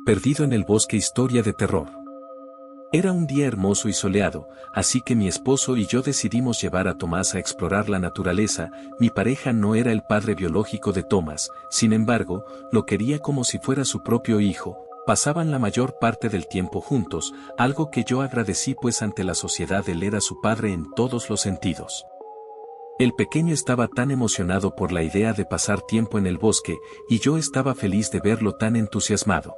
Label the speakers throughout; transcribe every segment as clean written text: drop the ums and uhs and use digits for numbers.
Speaker 1: Perdido en el bosque, historia de terror. Era un día hermoso y soleado, así que mi esposo y yo decidimos llevar a Tomás a explorar la naturaleza. Mi pareja no era el padre biológico de Tomás, sin embargo, lo quería como si fuera su propio hijo. Pasaban la mayor parte del tiempo juntos, algo que yo agradecí pues ante la sociedad él era su padre en todos los sentidos. El pequeño estaba tan emocionado por la idea de pasar tiempo en el bosque, y yo estaba feliz de verlo tan entusiasmado.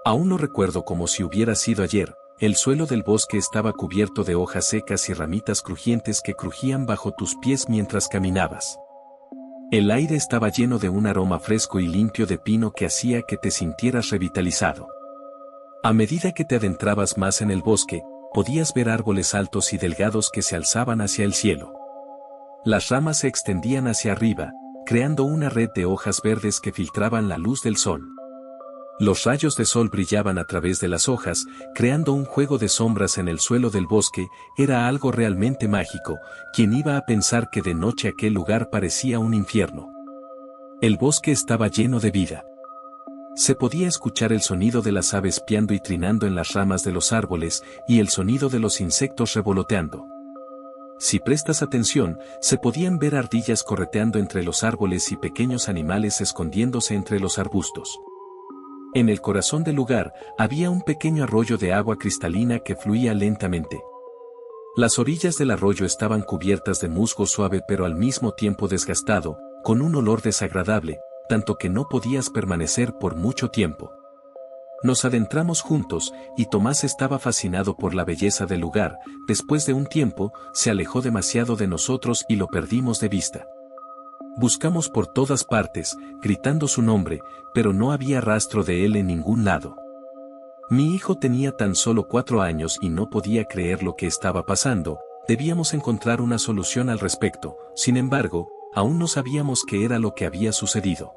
Speaker 1: Aún lo recuerdo como si hubiera sido ayer. El suelo del bosque estaba cubierto de hojas secas y ramitas crujientes que crujían bajo tus pies mientras caminabas. El aire estaba lleno de un aroma fresco y limpio de pino que hacía que te sintieras revitalizado. A medida que te adentrabas más en el bosque, podías ver árboles altos y delgados que se alzaban hacia el cielo. Las ramas se extendían hacia arriba, creando una red de hojas verdes que filtraban la luz del sol. Los rayos de sol brillaban a través de las hojas, creando un juego de sombras en el suelo del bosque. Era algo realmente mágico. ¿Quién iba a pensar que de noche aquel lugar parecía un infierno? El bosque estaba lleno de vida. Se podía escuchar el sonido de las aves piando y trinando en las ramas de los árboles, y el sonido de los insectos revoloteando. Si prestas atención, se podían ver ardillas correteando entre los árboles y pequeños animales escondiéndose entre los arbustos. En el corazón del lugar, había un pequeño arroyo de agua cristalina que fluía lentamente. Las orillas del arroyo estaban cubiertas de musgo suave pero al mismo tiempo desgastado, con un olor desagradable, tanto que no podías permanecer por mucho tiempo. Nos adentramos juntos, y Tomás estaba fascinado por la belleza del lugar. Después de un tiempo, se alejó demasiado de nosotros y lo perdimos de vista. Buscamos por todas partes, gritando su nombre, pero no había rastro de él en ningún lado. Mi hijo tenía tan solo 4 años y no podía creer lo que estaba pasando. Debíamos encontrar una solución al respecto. Sin embargo, aún no sabíamos qué era lo que había sucedido.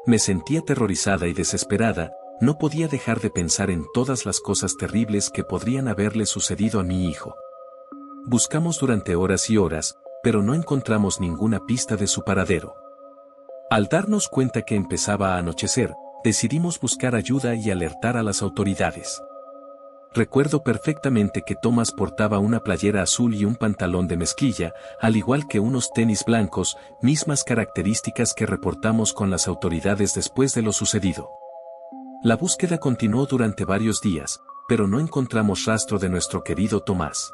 Speaker 1: Me sentía aterrorizada y desesperada. No podía dejar de pensar en todas las cosas terribles que podrían haberle sucedido a mi hijo. Buscamos durante horas y horas, pero no encontramos ninguna pista de su paradero. Al darnos cuenta que empezaba a anochecer, decidimos buscar ayuda y alertar a las autoridades. Recuerdo perfectamente que Tomás portaba una playera azul y un pantalón de mezclilla, al igual que unos tenis blancos, mismas características que reportamos con las autoridades después de lo sucedido. La búsqueda continuó durante varios días, pero no encontramos rastro de nuestro querido Tomás.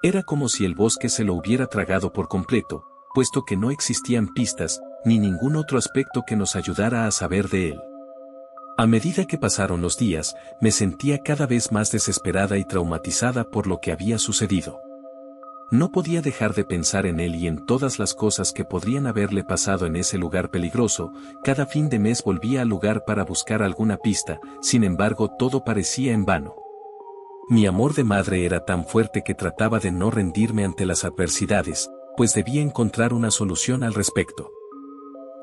Speaker 1: Era como si el bosque se lo hubiera tragado por completo, puesto que no existían pistas, ni ningún otro aspecto que nos ayudara a saber de él. A medida que pasaron los días, me sentía cada vez más desesperada y traumatizada por lo que había sucedido. No podía dejar de pensar en él y en todas las cosas que podrían haberle pasado en ese lugar peligroso. Cada fin de mes volvía al lugar para buscar alguna pista, sin embargo todo parecía en vano. Mi amor de madre era tan fuerte que trataba de no rendirme ante las adversidades, pues debía encontrar una solución al respecto.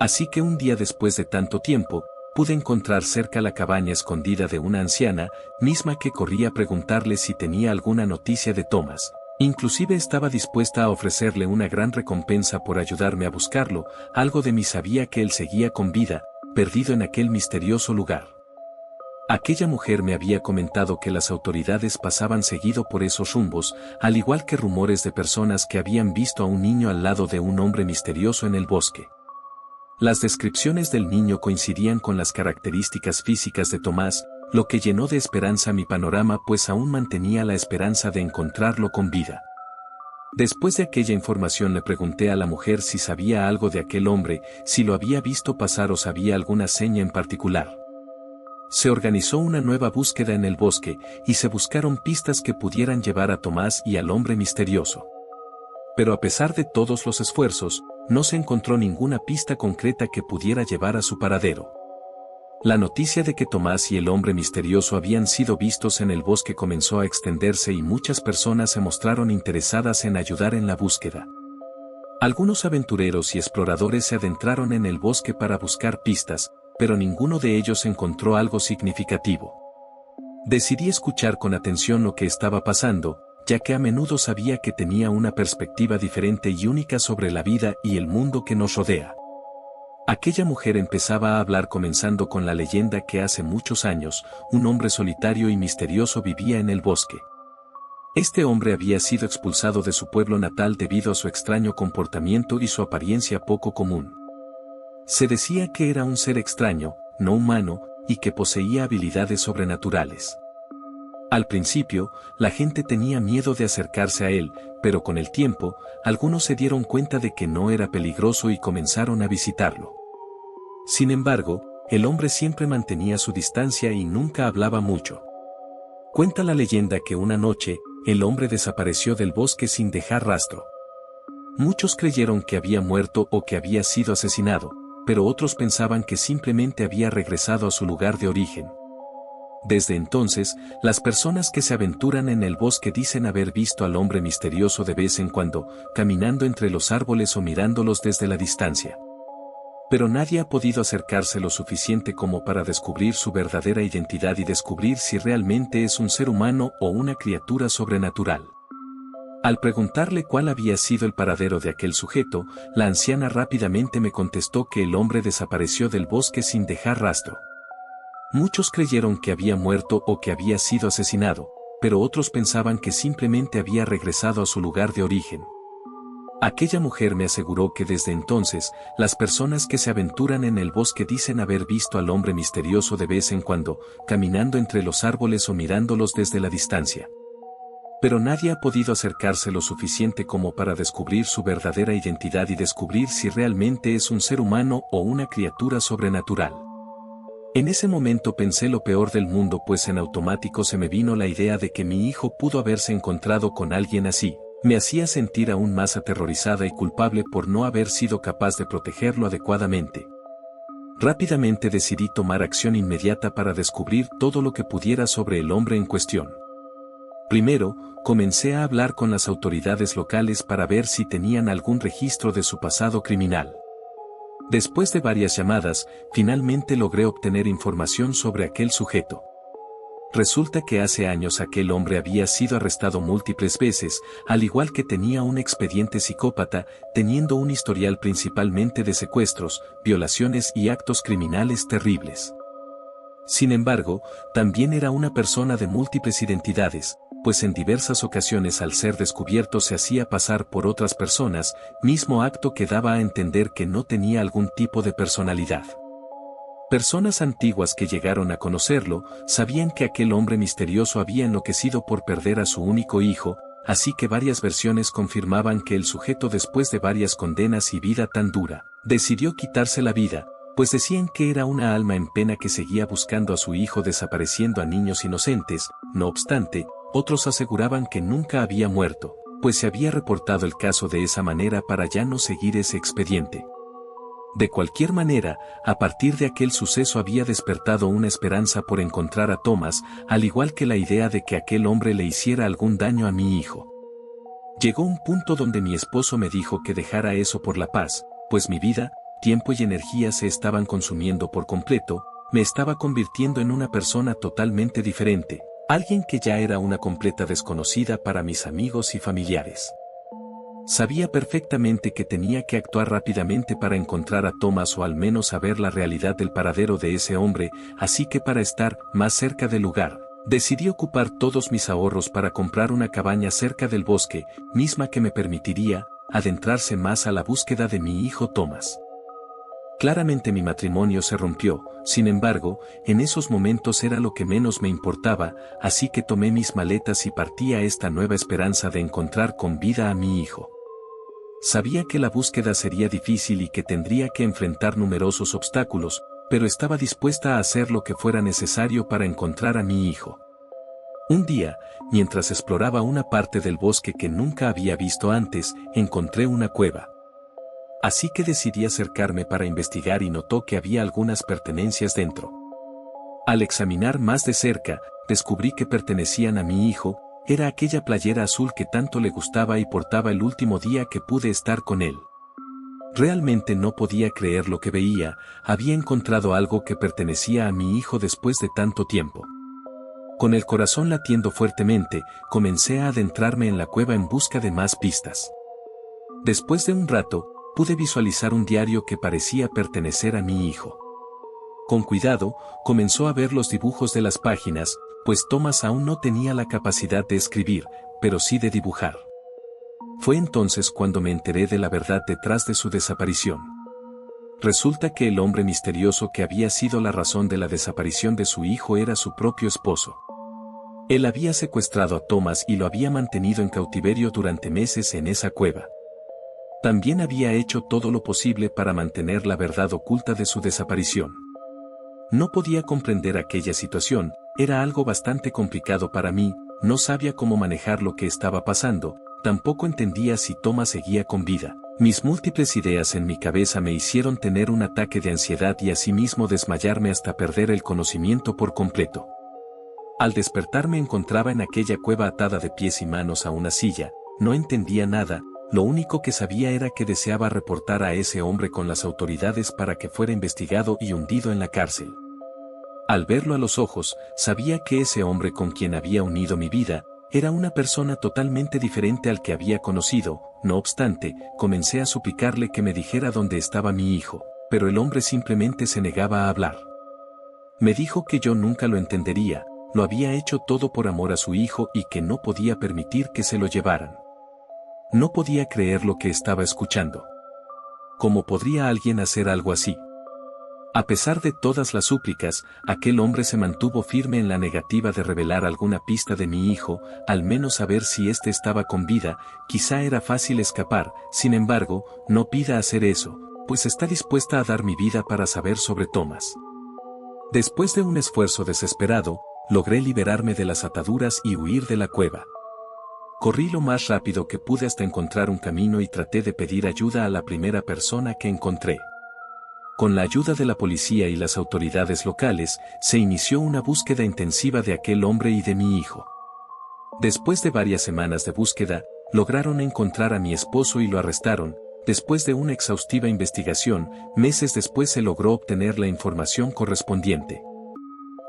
Speaker 1: Así que un día después de tanto tiempo, pude encontrar cerca la cabaña escondida de una anciana, misma que corría a preguntarle si tenía alguna noticia de Tomás. Inclusive estaba dispuesta a ofrecerle una gran recompensa por ayudarme a buscarlo. Algo de mí sabía que él seguía con vida, perdido en aquel misterioso lugar. Aquella mujer me había comentado que las autoridades pasaban seguido por esos rumbos, al igual que rumores de personas que habían visto a un niño al lado de un hombre misterioso en el bosque. Las descripciones del niño coincidían con las características físicas de Tomás, lo que llenó de esperanza mi panorama pues aún mantenía la esperanza de encontrarlo con vida. Después de aquella información le pregunté a la mujer si sabía algo de aquel hombre, si lo había visto pasar o sabía alguna seña en particular. Se organizó una nueva búsqueda en el bosque, y se buscaron pistas que pudieran llevar a Tomás y al hombre misterioso. Pero a pesar de todos los esfuerzos, no se encontró ninguna pista concreta que pudiera llevar a su paradero. La noticia de que Tomás y el hombre misterioso habían sido vistos en el bosque comenzó a extenderse y muchas personas se mostraron interesadas en ayudar en la búsqueda. Algunos aventureros y exploradores se adentraron en el bosque para buscar pistas, pero ninguno de ellos encontró algo significativo. Decidí escuchar con atención lo que estaba pasando, ya que a menudo sabía que tenía una perspectiva diferente y única sobre la vida y el mundo que nos rodea. Aquella mujer empezaba a hablar comenzando con la leyenda que hace muchos años, un hombre solitario y misterioso vivía en el bosque. Este hombre había sido expulsado de su pueblo natal debido a su extraño comportamiento y su apariencia poco común. Se decía que era un ser extraño, no humano, y que poseía habilidades sobrenaturales. Al principio, la gente tenía miedo de acercarse a él, pero con el tiempo, algunos se dieron cuenta de que no era peligroso y comenzaron a visitarlo. Sin embargo, el hombre siempre mantenía su distancia y nunca hablaba mucho. Cuenta la leyenda que una noche, el hombre desapareció del bosque sin dejar rastro. Muchos creyeron que había muerto o que había sido asesinado, pero otros pensaban que simplemente había regresado a su lugar de origen. Desde entonces, las personas que se aventuran en el bosque dicen haber visto al hombre misterioso de vez en cuando, caminando entre los árboles o mirándolos desde la distancia. Pero nadie ha podido acercarse lo suficiente como para descubrir su verdadera identidad y descubrir si realmente es un ser humano o una criatura sobrenatural. Al preguntarle cuál había sido el paradero de aquel sujeto, la anciana rápidamente me contestó que el hombre desapareció del bosque sin dejar rastro. Muchos creyeron que había muerto o que había sido asesinado, pero otros pensaban que simplemente había regresado a su lugar de origen. Aquella mujer me aseguró que desde entonces, las personas que se aventuran en el bosque dicen haber visto al hombre misterioso de vez en cuando, caminando entre los árboles o mirándolos desde la distancia. Pero nadie ha podido acercarse lo suficiente como para descubrir su verdadera identidad y descubrir si realmente es un ser humano o una criatura sobrenatural. En ese momento pensé lo peor del mundo, pues en automático se me vino la idea de que mi hijo pudo haberse encontrado con alguien así. Me hacía sentir aún más aterrorizada y culpable por no haber sido capaz de protegerlo adecuadamente. Rápidamente decidí tomar acción inmediata para descubrir todo lo que pudiera sobre el hombre en cuestión. Primero, comencé a hablar con las autoridades locales para ver si tenían algún registro de su pasado criminal. Después de varias llamadas, finalmente logré obtener información sobre aquel sujeto. Resulta que hace años aquel hombre había sido arrestado múltiples veces, al igual que tenía un expediente psicópata, teniendo un historial principalmente de secuestros, violaciones y actos criminales terribles. Sin embargo, también era una persona de múltiples identidades, pues en diversas ocasiones al ser descubierto se hacía pasar por otras personas, mismo acto que daba a entender que no tenía algún tipo de personalidad. Personas antiguas que llegaron a conocerlo, sabían que aquel hombre misterioso había enloquecido por perder a su único hijo, así que varias versiones confirmaban que el sujeto, después de varias condenas y vida tan dura, decidió quitarse la vida, pues decían que era una alma en pena que seguía buscando a su hijo desapareciendo a niños inocentes. No obstante, otros aseguraban que nunca había muerto, pues se había reportado el caso de esa manera para ya no seguir ese expediente. De cualquier manera, a partir de aquel suceso había despertado una esperanza por encontrar a Thomas, al igual que la idea de que aquel hombre le hiciera algún daño a mi hijo. Llegó un punto donde mi esposo me dijo que dejara eso por la paz, pues mi vida, tiempo y energía se estaban consumiendo por completo, me estaba convirtiendo en una persona totalmente diferente, alguien que ya era una completa desconocida para mis amigos y familiares. Sabía perfectamente que tenía que actuar rápidamente para encontrar a Thomas o al menos saber la realidad del paradero de ese hombre, así que para estar más cerca del lugar, decidí ocupar todos mis ahorros para comprar una cabaña cerca del bosque, misma que me permitiría adentrarse más a la búsqueda de mi hijo Thomas. Claramente mi matrimonio se rompió, sin embargo, en esos momentos era lo que menos me importaba, así que tomé mis maletas y partí a esta nueva esperanza de encontrar con vida a mi hijo. Sabía que la búsqueda sería difícil y que tendría que enfrentar numerosos obstáculos, pero estaba dispuesta a hacer lo que fuera necesario para encontrar a mi hijo. Un día, mientras exploraba una parte del bosque que nunca había visto antes, encontré una cueva. Así que decidí acercarme para investigar y notó que había algunas pertenencias dentro. Al examinar más de cerca, descubrí que pertenecían a mi hijo. Era aquella playera azul que tanto le gustaba y portaba el último día que pude estar con él. Realmente no podía creer lo que veía, había encontrado algo que pertenecía a mi hijo después de tanto tiempo. Con el corazón latiendo fuertemente, comencé a adentrarme en la cueva en busca de más pistas. Después de un rato, pude visualizar un diario que parecía pertenecer a mi hijo. Con cuidado, comenzó a ver los dibujos de las páginas, pues Thomas aún no tenía la capacidad de escribir, pero sí de dibujar. Fue entonces cuando me enteré de la verdad detrás de su desaparición. Resulta que el hombre misterioso que había sido la razón de la desaparición de su hijo era su propio esposo. Él había secuestrado a Thomas y lo había mantenido en cautiverio durante meses en esa cueva. También había hecho todo lo posible para mantener la verdad oculta de su desaparición. No podía comprender aquella situación, era algo bastante complicado para mí, no sabía cómo manejar lo que estaba pasando, tampoco entendía si Thomas seguía con vida. Mis múltiples ideas en mi cabeza me hicieron tener un ataque de ansiedad y asimismo desmayarme hasta perder el conocimiento por completo. Al despertar me encontraba en aquella cueva atada de pies y manos a una silla, no entendía nada, lo único que sabía era que deseaba reportar a ese hombre con las autoridades para que fuera investigado y hundido en la cárcel. Al verlo a los ojos, sabía que ese hombre con quien había unido mi vida, era una persona totalmente diferente al que había conocido. No obstante, comencé a suplicarle que me dijera dónde estaba mi hijo, pero el hombre simplemente se negaba a hablar. Me dijo que yo nunca lo entendería, lo había hecho todo por amor a su hijo y que no podía permitir que se lo llevaran. No podía creer lo que estaba escuchando. ¿Cómo podría alguien hacer algo así? A pesar de todas las súplicas, aquel hombre se mantuvo firme en la negativa de revelar alguna pista de mi hijo, al menos saber si éste estaba con vida. Quizá era fácil escapar, sin embargo, no pida hacer eso, pues está dispuesta a dar mi vida para saber sobre Thomas. Después de un esfuerzo desesperado, logré liberarme de las ataduras y huir de la cueva. Corrí lo más rápido que pude hasta encontrar un camino y traté de pedir ayuda a la primera persona que encontré. Con la ayuda de la policía y las autoridades locales, se inició una búsqueda intensiva de aquel hombre y de mi hijo. Después de varias semanas de búsqueda, lograron encontrar a mi esposo y lo arrestaron. Después de una exhaustiva investigación, meses después se logró obtener la información correspondiente.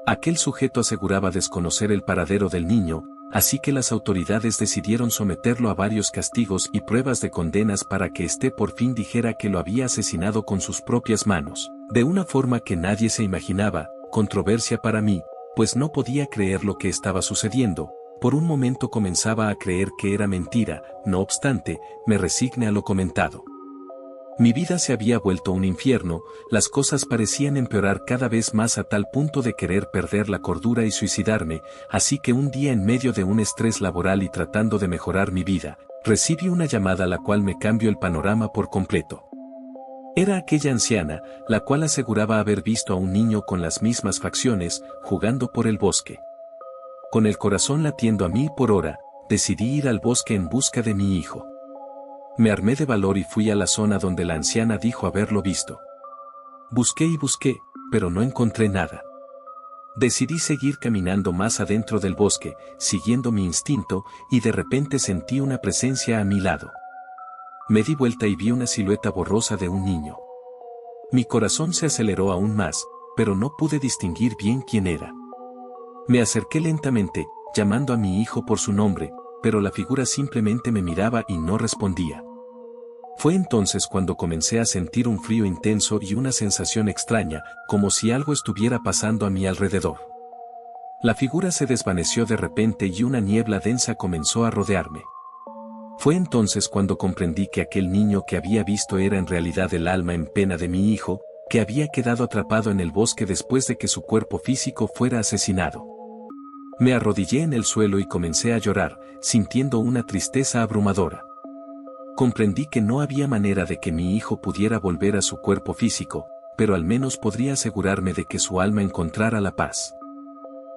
Speaker 1: Aquel sujeto aseguraba desconocer el paradero del niño, así que las autoridades decidieron someterlo a varios castigos y pruebas de condenas para que éste por fin dijera que lo había asesinado con sus propias manos, de una forma que nadie se imaginaba. Controversia para mí, pues no podía creer lo que estaba sucediendo. Por un momento comenzaba a creer que era mentira, no obstante, me resigné a lo comentado. Mi vida se había vuelto un infierno, las cosas parecían empeorar cada vez más a tal punto de querer perder la cordura y suicidarme, así que un día en medio de un estrés laboral y tratando de mejorar mi vida, recibí una llamada la cual me cambió el panorama por completo. Era aquella anciana, la cual aseguraba haber visto a un niño con las mismas facciones, jugando por el bosque. Con el corazón latiendo a 1000 por hora, decidí ir al bosque en busca de mi hijo. Me armé de valor y fui a la zona donde la anciana dijo haberlo visto. Busqué y busqué, pero no encontré nada. Decidí seguir caminando más adentro del bosque, siguiendo mi instinto, y de repente sentí una presencia a mi lado. Me di vuelta y vi una silueta borrosa de un niño. Mi corazón se aceleró aún más, pero no pude distinguir bien quién era. Me acerqué lentamente, llamando a mi hijo por su nombre, pero la figura simplemente me miraba y no respondía. Fue entonces cuando comencé a sentir un frío intenso y una sensación extraña, como si algo estuviera pasando a mi alrededor. La figura se desvaneció de repente y una niebla densa comenzó a rodearme. Fue entonces cuando comprendí que aquel niño que había visto era en realidad el alma en pena de mi hijo, que había quedado atrapado en el bosque después de que su cuerpo físico fuera asesinado. Me arrodillé en el suelo y comencé a llorar, sintiendo una tristeza abrumadora. Comprendí que no había manera de que mi hijo pudiera volver a su cuerpo físico, pero al menos podría asegurarme de que su alma encontrara la paz.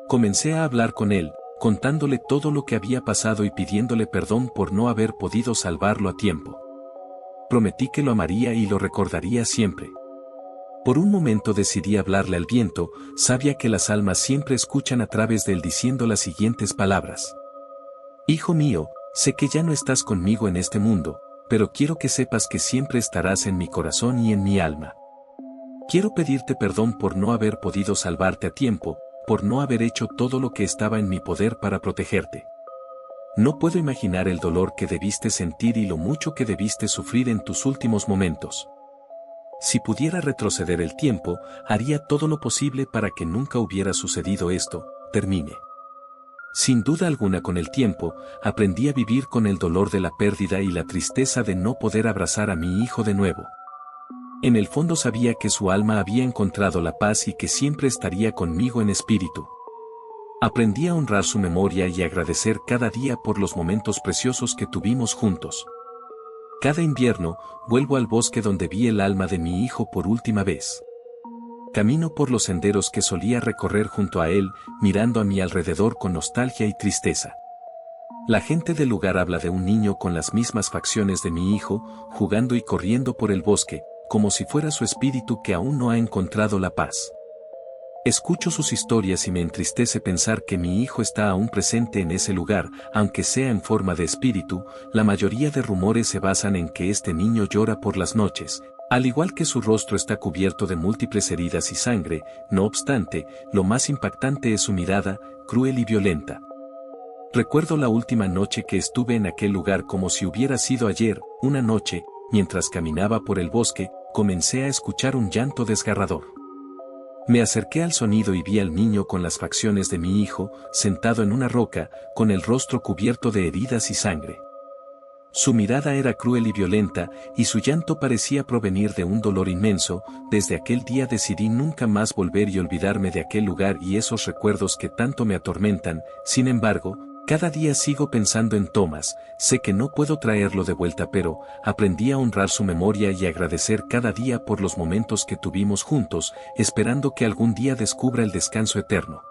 Speaker 1: Comencé a hablar con él, contándole todo lo que había pasado y pidiéndole perdón por no haber podido salvarlo a tiempo. Prometí que lo amaría y lo recordaría siempre. Por un momento decidí hablarle al viento, sabía que las almas siempre escuchan a través de él diciendo las siguientes palabras. Hijo mío, sé que ya no estás conmigo en este mundo, pero quiero que sepas que siempre estarás en mi corazón y en mi alma. Quiero pedirte perdón por no haber podido salvarte a tiempo, por no haber hecho todo lo que estaba en mi poder para protegerte. No puedo imaginar el dolor que debiste sentir y lo mucho que debiste sufrir en tus últimos momentos. Si pudiera retroceder el tiempo, haría todo lo posible para que nunca hubiera sucedido esto, termine. Sin duda alguna con el tiempo, aprendí a vivir con el dolor de la pérdida y la tristeza de no poder abrazar a mi hijo de nuevo. En el fondo sabía que su alma había encontrado la paz y que siempre estaría conmigo en espíritu. Aprendí a honrar su memoria y agradecer cada día por los momentos preciosos que tuvimos juntos. Cada invierno, vuelvo al bosque donde vi el alma de mi hijo por última vez. Camino por los senderos que solía recorrer junto a él, mirando a mi alrededor con nostalgia y tristeza. La gente del lugar habla de un niño con las mismas facciones de mi hijo, jugando y corriendo por el bosque, como si fuera su espíritu que aún no ha encontrado la paz. Escucho sus historias y me entristece pensar que mi hijo está aún presente en ese lugar, aunque sea en forma de espíritu. La mayoría de rumores se basan en que este niño llora por las noches, al igual que su rostro está cubierto de múltiples heridas y sangre. No obstante, lo más impactante es su mirada, cruel y violenta. Recuerdo la última noche que estuve en aquel lugar como si hubiera sido ayer. Una noche, mientras caminaba por el bosque, comencé a escuchar un llanto desgarrador. Me acerqué al sonido y vi al niño con las facciones de mi hijo, sentado en una roca, con el rostro cubierto de heridas y sangre. Su mirada era cruel y violenta, y su llanto parecía provenir de un dolor inmenso. Desde aquel día decidí nunca más volver y olvidarme de aquel lugar y esos recuerdos que tanto me atormentan. Sin embargo, cada día sigo pensando en Thomas. Sé que no puedo traerlo de vuelta, pero aprendí a honrar su memoria y agradecer cada día por los momentos que tuvimos juntos, esperando que algún día descubra el descanso eterno.